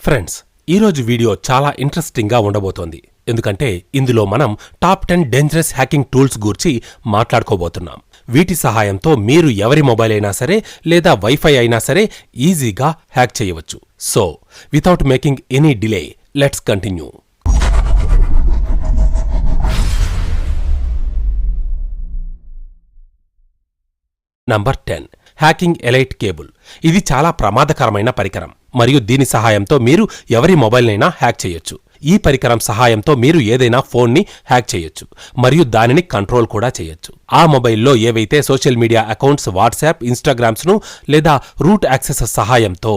Friends, ఈరోజు video చాలా ఇంట్రెస్టింగ్గా ఉండబోతోంది. ఎందుకంటే ఇందులో మనం టాప్ 10 డేంజరస్ హ్యాకింగ్ టూల్స్ గూర్చి మాట్లాడుకోబోతున్నాం. వీటి సహాయంతో మీరు ఎవరి మొబైల్ అయినా సరే లేదా వైఫై అయినా సరే ఈజీగా హ్యాక్ చేయవచ్చు. So without making any delay, let's continue. Number 10, hacking elite cable. ఇది చాలా ప్రమాదకరమైన పరికరం మరియు దీని సహాయంతో మీరు ఎవరి మొబైల్నైనా హ్యాక్ చేయొచ్చు. ఈ పరికరం సహాయంతో మీరు ఏదైనా ఫోన్ని హ్యాక్ చేయొచ్చు మరియు దానిని కంట్రోల్ కూడా చేయొచ్చు. ఆ మొబైల్లో ఏవైతే సోషల్ మీడియా అకౌంట్స్, వాట్సాప్, ఇన్స్టాగ్రామ్స్ను లేదా రూట్ యాక్సెస్ సహాయంతో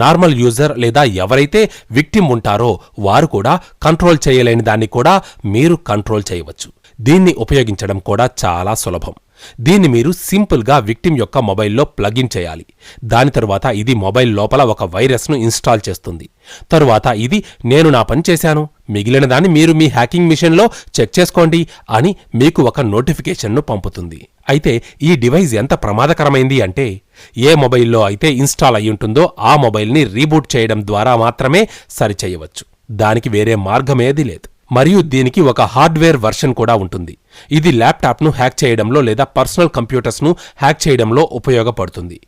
నార్మల్ యూజర్ లేదా ఎవరైతే విక్టిమ్ ఉంటారో వారు కూడా కంట్రోల్ చేయలేని దాన్ని కూడా మీరు కంట్రోల్ చేయవచ్చు. దీన్ని ఉపయోగించడం కూడా చాలా సులభం. దీన్ని మీరు సింపుల్గా విక్టిమ్ యొక్క మొబైల్లో ప్లగిన్ చేయాలి. దాని తరువాత ఇది మొబైల్ లోపల ఒక వైరస్ను ఇన్స్టాల్ చేస్తుంది. తరువాత ఇది నేను నా పని చేశాను, మిగిలిన దాన్ని మీరు మీ హ్యాకింగ్ మిషన్లో చెక్ చేసుకోండి అని మీకు ఒక నోటిఫికేషన్ను పంపుతుంది. అయితే ఈ డివైస్ ఎంత ప్రమాదకరమైంది అంటే ఏ మొబైల్లో అయితే ఇన్స్టాల్ అయ్యుంటుందో ఆ మొబైల్ని రీబూట్ చేయడం ద్వారా మాత్రమే సరిచేయవచ్చు. దానికి వేరే మార్గమేదీ లేదు. మరియు దీనికి ఒక హార్డ్వేర్ వర్షన్ కూడా ఉంటుంది. ఇది ల్యాప్టాప్ను హ్యాక్ చేయడంలో లేదా పర్సనల్ కంప్యూటర్స్ను హ్యాక్ చేయడంలో ఉపయోగపడుతుంది.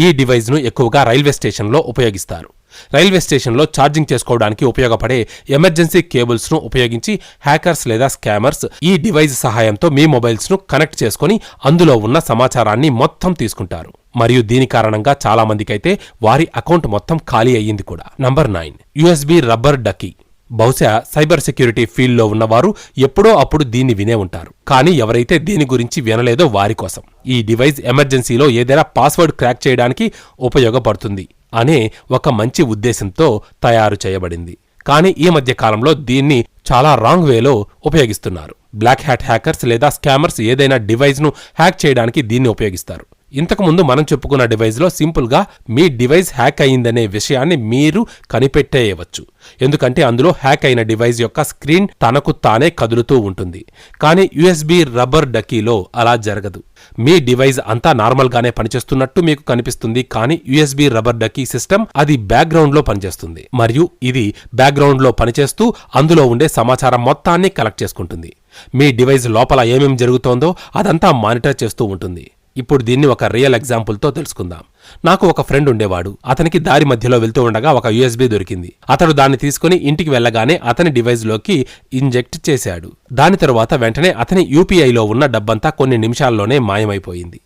ఈ డివైస్ను ఎక్కువగా రైల్వే స్టేషన్లో ఉపయోగిస్తారు. రైల్వే స్టేషన్లో ఛార్జింగ్ చేసుకోవడానికి ఉపయోగపడే ఎమర్జెన్సీ కేబుల్స్ను ఉపయోగించి హ్యాకర్స్ లేదా స్కామర్స్ ఈ డివైస్ సహాయంతో మీ మొబైల్స్ను కనెక్ట్ చేసుకుని అందులో ఉన్న సమాచారాన్ని మొత్తం తీసుకుంటారు. మరియు దీని కారణంగా చాలా మందికైతే వారి అకౌంట్ మొత్తం ఖాళీ అయ్యింది కూడా. Number 9, USB rubber ducky. బహుశా సైబర్ సెక్యూరిటీ ఫీల్డ్లో ఉన్నవారు ఎప్పుడో అప్పుడు దీన్ని వినే ఉంటారు. కానీ ఎవరైతే దీని గురించి వినలేదో వారి కోసం ఈ డివైస్ ఎమర్జెన్సీలో ఏదైనా పాస్వర్డ్ క్రాక్ చేయడానికి ఉపయోగపడుతుంది అనే ఒక మంచి ఉద్దేశంతో తయారు చేయబడింది. కానీ ఈ మధ్య కాలంలో దీన్ని చాలా రాంగ్ వేలో ఉపయోగిస్తున్నారు. బ్లాక్ హ్యాట్ హ్యాకర్స్ లేదా స్కామర్స్ ఏదైనా డివైస్ను హ్యాక్ చేయడానికి దీన్ని ఉపయోగిస్తారు. ఇంతకుముందు మనం చెప్పుకున్న డివైస్లో సింపుల్గా మీ డివైస్ హ్యాక్ అయిందనే విషయాన్ని మీరు కనిపెట్టేయవచ్చు. ఎందుకంటే అందులో హ్యాక్ అయిన డివైస్ యొక్క స్క్రీన్ తనకు తానే కదులుతూ ఉంటుంది. కానీ USB రబ్బర్ డకీలో అలా జరగదు. మీ డివైస్ అంతా నార్మల్గానే పనిచేస్తున్నట్టు మీకు కనిపిస్తుంది. కానీ USB రబ్బర్ డకీ సిస్టమ్ అది బ్యాక్గ్రౌండ్లో పనిచేస్తుంది మరియు ఇది బ్యాక్గ్రౌండ్లో పనిచేస్తూ అందులో ఉండే సమాచారం మొత్తాన్ని కలెక్ట్ చేసుకుంటుంది. మీ డివైస్ లోపల ఏమేం జరుగుతోందో అదంతా మానిటర్ చేస్తూ ఉంటుంది. ఇప్పుడు దీన్ని ఒక రియల్ ఎగ్జాంపుల్తో తెలుసుకుందాం. నాకు ఒక ఫ్రెండ్ ఉండేవాడు. అతనికి దారి మధ్యలో వెళ్తూ ఉండగా ఒక USB దొరికింది. అతడు దాన్ని తీసుకుని ఇంటికి వెళ్లగానే అతని డివైస్లోకి ఇంజెక్ట్ చేశాడు. దాని తరువాత వెంటనే అతని UPIలో ఉన్న డబ్బంతా కొన్ని నిమిషాల్లోనే మాయమైపోయింది.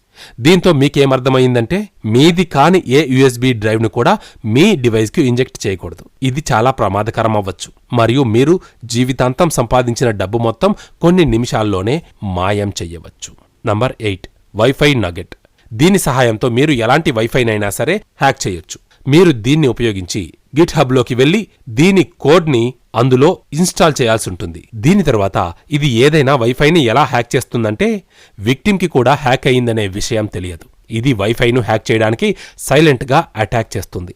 దీంతో మీకేమర్థమైందంటే మీది కాని ఏ USB డ్రైవ్ను కూడా మీ డివైస్కి ఇంజెక్ట్ చేయకూడదు. ఇది చాలా ప్రమాదకరం అవ్వచ్చు మరియు మీరు జీవితాంతం సంపాదించిన డబ్బు మొత్తం కొన్ని నిమిషాల్లోనే మాయం చెయ్యవచ్చు. Number 8, wifi nugget. దీని సహాయంతో మీరు ఎలాంటి వైఫైనైనా సరే హ్యాక్ చేయొచ్చు. మీరు దీన్ని ఉపయోగించి గిట్హబ్లోకి వెళ్లి దీని కోడ్ని అందులో ఇన్స్టాల్ చేయాల్సి ఉంటుంది. దీని తర్వాత ఇది ఏదైనా వైఫైని ఎలా హ్యాక్ చేస్తుందంటే విక్టిమ్కి కూడా హ్యాక్ అయిందనే విషయం తెలియదు. ఇది వైఫైను హ్యాక్ చేయడానికి సైలెంట్గా అటాక్ చేస్తుంది.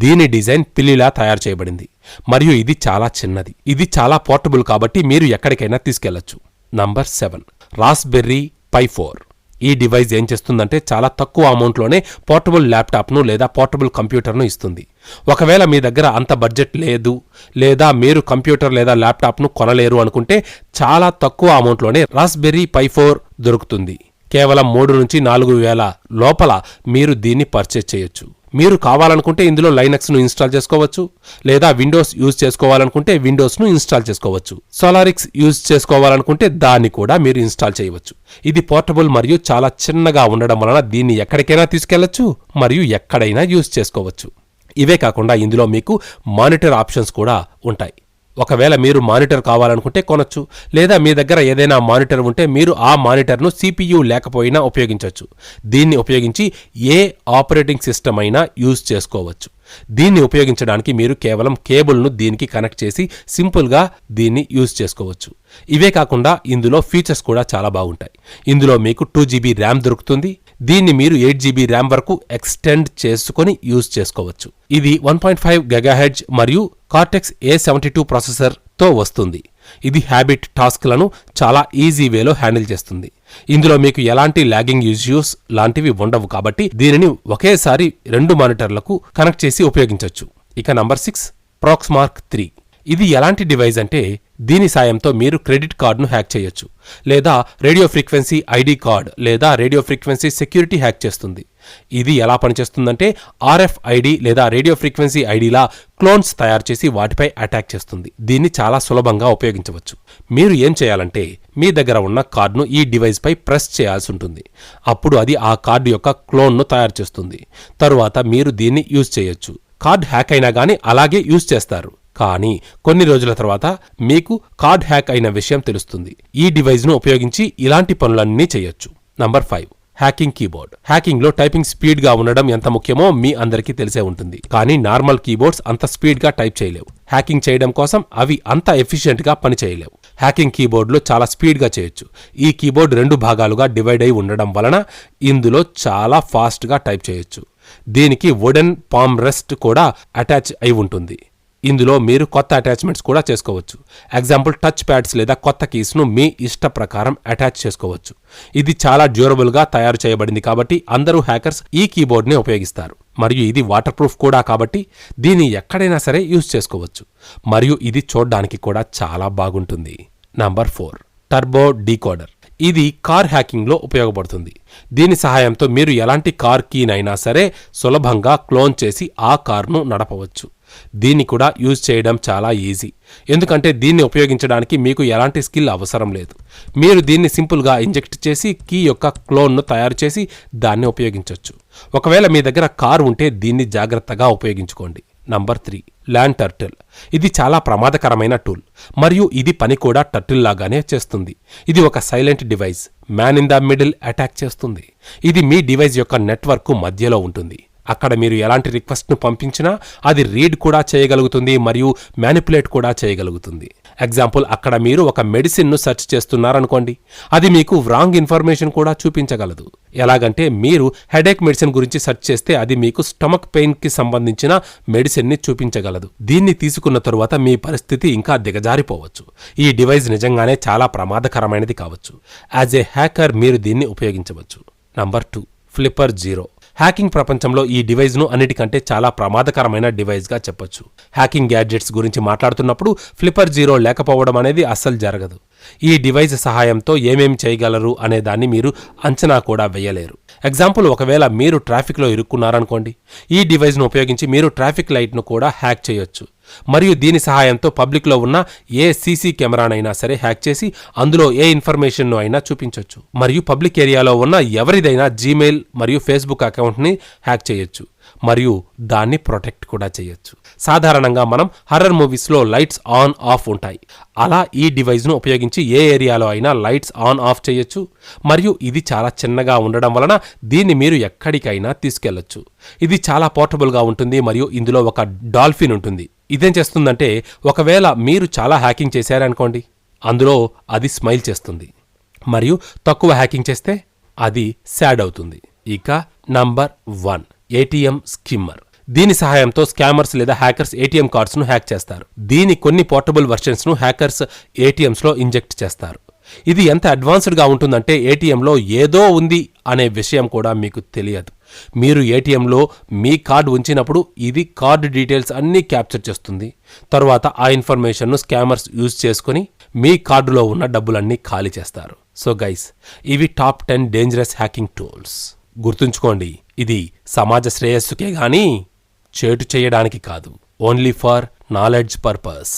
దీని డిజైన్ పిల్లిలా తయారు చేయబడింది మరియు ఇది చాలా చిన్నది. ఇది చాలా పోర్టబుల్ కాబట్టి మీరు ఎక్కడికైనా తీసుకెళ్లొచ్చు. నంబర్ 7, రాస్బెర్రీ పై 4. ఈ డివైస్ ఏం చేస్తుందంటే చాలా తక్కువ అమౌంట్లోనే పోర్టబుల్ ల్యాప్టాప్ను లేదా పోర్టబుల్ కంప్యూటర్ను ఇస్తుంది. ఒకవేళ మీ దగ్గర అంత బడ్జెట్ లేదు లేదా మీరు కంప్యూటర్ లేదా ల్యాప్టాప్ను కొనలేరు అనుకుంటే చాలా తక్కువ అమౌంట్లోనే రాస్బెర్రీ పై 4 దొరుకుతుంది. కేవలం 3 నుంచి 4 వేల లోపల మీరు దీన్ని పర్చేజ్ చేయొచ్చు. మీరు కావాలనుకుంటే ఇందులో లైనక్స్ను ఇన్స్టాల్ చేసుకోవచ్చు లేదా విండోస్ యూజ్ చేసుకోవాలనుకుంటే విండోస్ను ఇన్స్టాల్ చేసుకోవచ్చు. సోలారిక్స్ యూజ్ చేసుకోవాలనుకుంటే దాన్ని కూడా మీరు ఇన్స్టాల్ చేయవచ్చు. ఇది పోర్టబుల్ మరియు చాలా చిన్నగా ఉండడం వలన దీన్ని ఎక్కడికైనా తీసుకెళ్లొచ్చు మరియు ఎక్కడైనా యూజ్ చేసుకోవచ్చు. ఇవే కాకుండా ఇందులో మీకు మానిటర్ ఆప్షన్స్ కూడా ఉంటాయి. ఒకవేళ మీరు మానిటర్ కావాలనుకుంటే కొనొచ్చు లేదా మీ దగ్గర ఏదైనా మానిటర్ ఉంటే మీరు ఆ మానిటర్ను CPU లేకపోయినా ఉపయోగించవచ్చు. దీన్ని ఉపయోగించి ఏ ఆపరేటింగ్ సిస్టమ్ అయినా యూజ్ చేసుకోవచ్చు. దీన్ని ఉపయోగించడానికి మీరు కేవలం కేబుల్ను దీనికి కనెక్ట్ చేసి సింపుల్గా దీన్ని యూజ్ చేసుకోవచ్చు. ఇవే కాకుండా ఇందులో ఫీచర్స్ కూడా చాలా బాగుంటాయి. ఇందులో మీకు 2GB ర్యామ్ దొరుకుతుంది. దీన్ని మీరు 8GB ర్యామ్ వరకు ఎక్స్టెండ్ చేసుకుని యూజ్ చేసుకోవచ్చు. ఇది 1.5 GHz మరియు కార్టెక్స్ A72 ప్రాసెసర్తో వస్తుంది. ఇది హ్యాబిట్ టాస్క్లను చాలా ఈజీ వేలో హ్యాండిల్ చేస్తుంది. ఇందులో మీకు ఎలాంటి లాగింగ్ ఇష్యూస్ లాంటివి ఉండవు కాబట్టి దీనిని ఒకేసారి 2 మానిటర్లకు కనెక్ట్ చేసి ఉపయోగించవచ్చు. ఇక నంబర్ 6, ప్రాక్స్మార్క్ 3. ఇది ఎలాంటి డివైస్ అంటే దీని సాయంతో మీరు క్రెడిట్ కార్డును హ్యాక్ చేయొచ్చు, లేదా రేడియో ఫ్రీక్వెన్సీ ఐడి కార్డ్ లేదా రేడియో ఫ్రీక్వెన్సీ సెక్యూరిటీ హ్యాక్ చేస్తుంది. ఇది ఎలా పనిచేస్తుందంటే RFID లేదా రేడియో ఫ్రీక్వెన్సీ ఐడిలా క్లోన్స్ తయారు చేసి వాటిపై అటాక్ చేస్తుంది. దీన్ని చాలా సులభంగా ఉపయోగించవచ్చు. మీరు ఏం చేయాలంటే మీ దగ్గర ఉన్న కార్డును ఈ డివైస్ పై ప్రెస్ చేయాల్సి ఉంటుంది. అప్పుడు అది ఆ కార్డు యొక్క క్లోన్ను తయారు చేస్తుంది. తరువాత మీరు దీన్ని యూజ్ చేయొచ్చు. కార్డ్ హ్యాక్ అయినా గానీ అలాగే యూజ్ చేస్తారు. కానీ కొన్ని రోజుల తర్వాత మీకు కార్డ్ హ్యాక్ అయిన విషయం తెలుస్తుంది. ఈ డివైస్ను ఉపయోగించి ఇలాంటి పనులన్నీ చేయొచ్చు. Number 5, hacking keyboard. హ్యాకింగ్లో టైపింగ్ స్పీడ్గా ఉండడం ఎంత ముఖ్యమో మీ అందరికీ తెలిసే ఉంటుంది. కానీ నార్మల్ కీబోర్డ్స్ అంత స్పీడ్గా టైప్ చేయలేవు. హ్యాకింగ్ చేయడం కోసం అవి అంత ఎఫిషియెంట్గా పనిచేయలేవు. హ్యాకింగ్ కీబోర్డ్లో చాలా స్పీడ్గా చేయొచ్చు. ఈ కీబోర్డ్ 2 భాగాలుగా డివైడ్ అయి ఉండడం వలన ఇందులో చాలా ఫాస్ట్గా టైప్ చేయొచ్చు. దీనికి వుడెన్ పామ్ రెస్ట్ కూడా అటాచ్ అయి ఉంటుంది. ఇందులో మీరు కొత్త అటాచ్మెంట్స్ కూడా చేసుకోవచ్చు. ఎగ్జాంపుల్ టచ్ ప్యాడ్స్ లేదా కొత్త కీస్ను మీ ఇష్ట ప్రకారం అటాచ్ చేసుకోవచ్చు. ఇది చాలా డ్యూరబుల్గా తయారు చేయబడింది కాబట్టి అందరూ హ్యాకర్స్ ఈ కీబోర్డ్ని ఉపయోగిస్తారు. మరియు ఇది వాటర్ ప్రూఫ్ కూడా కాబట్టి దీన్ని ఎక్కడైనా సరే యూజ్ చేసుకోవచ్చు. మరియు ఇది చూడ్డానికి కూడా చాలా బాగుంటుంది. Number 4, turbo decoder. ఇది కార్ హ్యాకింగ్లో ఉపయోగపడుతుంది. దీని సహాయంతో మీరు ఎలాంటి కార్ కీనైనా సరే సులభంగా క్లోన్ చేసి ఆ కార్ను నడపవచ్చు. దీన్ని కూడా యూజ్ చేయడం చాలా ఈజీ, ఎందుకంటే దీన్ని ఉపయోగించడానికి మీకు ఎలాంటి స్కిల్ అవసరం లేదు. మీరు దీన్ని సింపుల్గా ఇంజెక్ట్ చేసి కీ యొక్క క్లోన్ను తయారు చేసి దాన్ని ఉపయోగించవచ్చు. ఒకవేళ మీ దగ్గర కార్ ఉంటే దీన్ని జాగ్రత్తగా ఉపయోగించుకోండి. Number 3, land turtle. ఇది చాలా ప్రమాదకరమైన టూల్ మరియు ఇది పని కూడా టర్టిల్ లాగానే చేస్తుంది. ఇది ఒక silent device. Man in the middle attack చేస్తుంది. ఇది మీ డివైస్ యొక్క నెట్వర్క్ మధ్యలో ఉంటుంది. అక్కడ మీరు ఎలాంటి రిక్వెస్ట్ను పంపించినా అది రీడ్ కూడా చేయగలుగుతుంది మరియు మ్యానిపులేట్ కూడా చేయగలుగుతుంది. ఎగ్జాంపుల్, అక్కడ మీరు ఒక మెడిసిన్ను సెర్చ్ చేస్తున్నారనుకోండి, అది మీకు రాంగ్ ఇన్ఫర్మేషన్ కూడా చూపించగలదు. ఎలాగంటే మీరు హెడేక్ మెడిసిన్ గురించి సెర్చ్ చేస్తే అది మీకు స్టమక్ పెయిన్కి సంబంధించిన మెడిసిన్ని చూపించగలదు. దీన్ని తీసుకున్న తరువాత మీ పరిస్థితి ఇంకా దిగజారిపోవచ్చు. ఈ డివైస్ నిజంగానే చాలా ప్రమాదకరమైనది కావచ్చు. యాజ్ ఏ హ్యాకర్ మీరు దీన్ని ఉపయోగించవచ్చు. Number 2, flipper zero. హ్యాకింగ్ ప్రపంచంలో ఈ డివైస్ను అన్నిటికంటే చాలా ప్రమాదకరమైన డివైస్గా చెప్పొచ్చు. హ్యాకింగ్ గ్యాడ్జెట్స్ గురించి మాట్లాడుతున్నప్పుడు ఫ్లిప్పర్ జీరో లేకపోవడం అనేది అస్సలు జరగదు. ఈ డివైస్ సహాయంతో ఏమేమి చేయగలరు అనే దాన్ని మీరు అంచనా కూడా వేయలేరు. ఎగ్జాంపుల్, ఒకవేళ మీరు ట్రాఫిక్లో ఇరుక్కున్నారనుకోండి, ఈ డివైస్ను ఉపయోగించి మీరు ట్రాఫిక్ లైట్ను కూడా హ్యాక్ చేయొచ్చు. మరియు దీని సహాయంతో పబ్లిక్లో ఉన్న ఏ సీసీ కెమెరానైనా సరే హ్యాక్ చేసి అందులో ఏ ఇన్ఫర్మేషన్ను అయినా చూపించవచ్చు. మరియు పబ్లిక్ ఏరియాలో ఉన్న ఎవరిదైనా జీమెయిల్ మరియు ఫేస్బుక్ అకౌంట్ని హ్యాక్ చేయొచ్చు మరియు దాన్ని ప్రొటెక్ట్ కూడా చేయొచ్చు. సాధారణంగా మనం హర్రర్ మూవీస్లో లైట్స్ ఆన్ ఆఫ్ ఉంటాయి. అలా ఈ డివైస్ను ఉపయోగించి ఏ ఏరియాలో అయినా లైట్స్ ఆన్ ఆఫ్ చేయొచ్చు. మరియు ఇది చాలా చిన్నగా ఉండడం వలన దీన్ని మీరు ఎక్కడికైనా తీసుకెళ్లొచ్చు. ఇది చాలా పోర్టబుల్గా ఉంటుంది మరియు ఇందులో ఒక డాల్ఫిన్ ఉంటుంది. ఇదేం చేస్తుందంటే, ఒకవేళ మీరు చాలా హ్యాకింగ్ చేశారనుకోండి, అందులో అది స్మైల్ చేస్తుంది. మరియు తక్కువ హ్యాకింగ్ చేస్తే అది సాడ్ అవుతుంది. ఇక నంబర్ 1, ఏటీఎం స్కిమ్మర్. దీని సహాయంతో స్కామర్స్ లేదా హ్యాకర్స్ ఏటీఎం కార్డ్స్ను హ్యాక్ చేస్తారు. దీని కొన్ని పోర్టబుల్ వర్షన్స్ను హ్యాకర్స్ ఏటీఎంస్లో ఇంజెక్ట్ చేస్తారు. ఇది ఎంత అడ్వాన్స్డ్గా ఉంటుందంటే ఏటీఎంలో ఏదో ఉంది అనే విషయం కూడా మీకు తెలియదు. మీరు ఏటీఎంలో మీ కార్డు ఉంచినప్పుడు ఇది కార్డు డీటెయిల్స్ అన్నీ క్యాప్చర్ చేస్తుంది. తరువాత ఆ ఇన్ఫర్మేషన్ను స్కామర్స్ యూజ్ చేసుకుని మీ కార్డులో ఉన్న డబ్బులన్నీ ఖాళీ చేస్తారు. సో గైస్, ఇవి టాప్ 10 డేంజరస్ హ్యాకింగ్ టూల్స్. గుర్తుంచుకోండి, ఇది సమాజ శ్రేయస్సుకే గానీ చేటు చేయడానికి కాదు. Only for knowledge purpose.